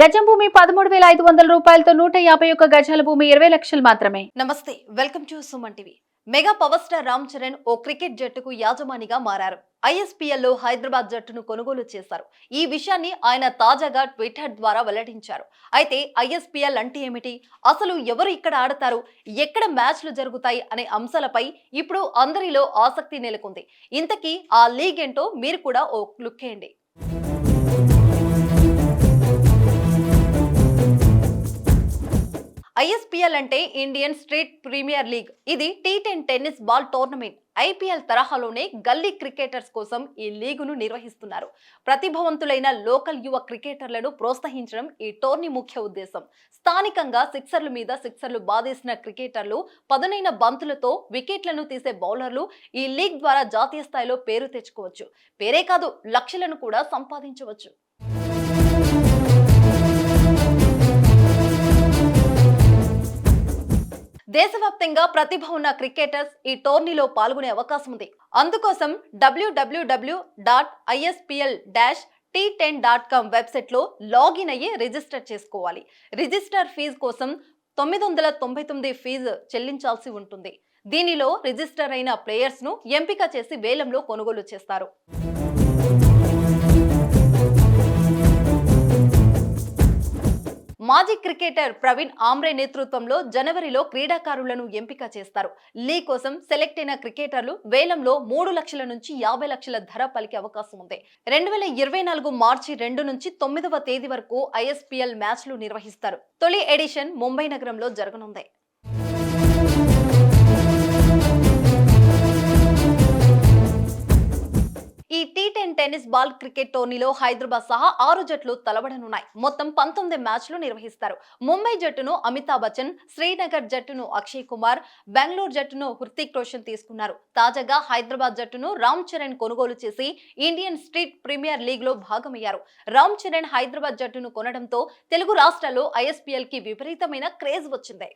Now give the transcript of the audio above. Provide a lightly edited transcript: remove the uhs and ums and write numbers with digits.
గజం భూమి 13,500 రూపాయలతో 151 గజాల భూమి 20 లక్షలు మాత్రమే. నమస్తే, welcome to Suman TV. Mega power star Ram Charan ఓ క్రికెట్ జట్టుకు యాజమానిగా మారారు. ISPL లో హైదరాబాద్ జట్టును కొనుగోలు చేశారు. ఈ విషయాన్ని ఆయన తాజాగా ట్విట్టర్ ద్వారా వెల్లడించారు. అయితే ISPL అంటే ఏమిటి, అసలు ఎవరు ఇక్కడ ఆడతారు, ఎక్కడ మ్యాచ్లు జరుగుతాయి అనే అంశాలపై ఇప్పుడు అందరిలో ఆసక్తి నెలకొంది. ఇంతకీ ఆ లీగ్ ఏంటో మీరు కూడా ఓ లుక్ వేయండి. ISPL అంటే ఇండియన్ స్ట్రీట్ ప్రీమియర్ లీగ్. ఇది T10 tennis ball tournament. IPL తరహాలోనే గల్లీ క్రికెటర్స్ కోసం ఈ లీగును నిర్వహిస్తున్నారు. ప్రతిభావంతులైన లోకల్ యువ క్రికెటర్లను ప్రోత్సహించడం ఈ టోర్నీ ముఖ్య ఉద్దేశం. స్థానికంగా సిక్సర్ల మీద సిక్సర్లు బాదేసిన క్రికెటర్లు, పదునైన బంతులతో వికెట్లను తీసే బౌలర్లు ఈ లీగ్ ద్వారా జాతీయ స్థాయిలో పేరు తెచ్చుకోవచ్చు. పేరే కాదు, లక్షలను కూడా సంపాదించవచ్చు. దేశవ్యాప్తంగా ప్రతిభ ఉన్న క్రికెటర్స్ ఈ టోర్నీలో పాల్గొనే అవకాశం ఉంది. అందుకోసం www.ispl-t10.com వెబ్సైట్ లో లాగిన్ అయ్యి రిజిస్టర్ చేసుకోవాలి. రిజిస్టర్ ఫీజు కోసం 999 ఫీజు చెల్లించాల్సి ఉంటుంది. దీనిలో రిజిస్టర్ అయిన ప్లేయర్స్ ను ఎంపిక చేసి వేలంలో కొనుగోలు చేస్తారు. మాజీ క్రికెటర్ ప్రవీణ్ ఆమ్రే నేతృత్వంలో జనవరిలో క్రీడాకారులను ఎంపిక చేస్తారు. లీగ్ కోసం సెలెక్ట్ అయిన క్రికెటర్లు వేలంలో 3 లక్షల నుంచి 50 లక్షల ధర పలికే అవకాశం ఉంది. 2024 మార్చి 2 నుంచి 9వ తేదీ వరకు ISPL మ్యాచ్లు నిర్వహిస్తారు. తొలి ఎడిషన్ ముంబై నగరంలో జరగనుంది. ఈ T10 టెన్నిస్ బాల్ క్రికెట్ టోర్నీలో హైదరాబాద్ సహా 6 జట్లు తలబడనున్నాయి. మొత్తం 19 మ్యాచ్లు నిర్వహిస్తారు. ముంబై జట్టును అమితాబ్ బచ్చన్, శ్రీనగర్ జట్టును అక్షయ్ కుమార్, బెంగళూరు జట్టును హృతిక్ రోషన్ తీసుకున్నారు. తాజాగా హైదరాబాద్ జట్టును రామ్ చరణ్ కొనుగోలు చేసి ఇండియన్ స్ట్రీట్ ప్రీమియర్ లీగ్ లో భాగమయ్యారు. రామ్ చరణ్ హైదరాబాద్ జట్టును కొనడంతో తెలుగు రాష్ట్రాల్లో ISPL కి విపరీతమైన క్రేజ్ వచ్చింది.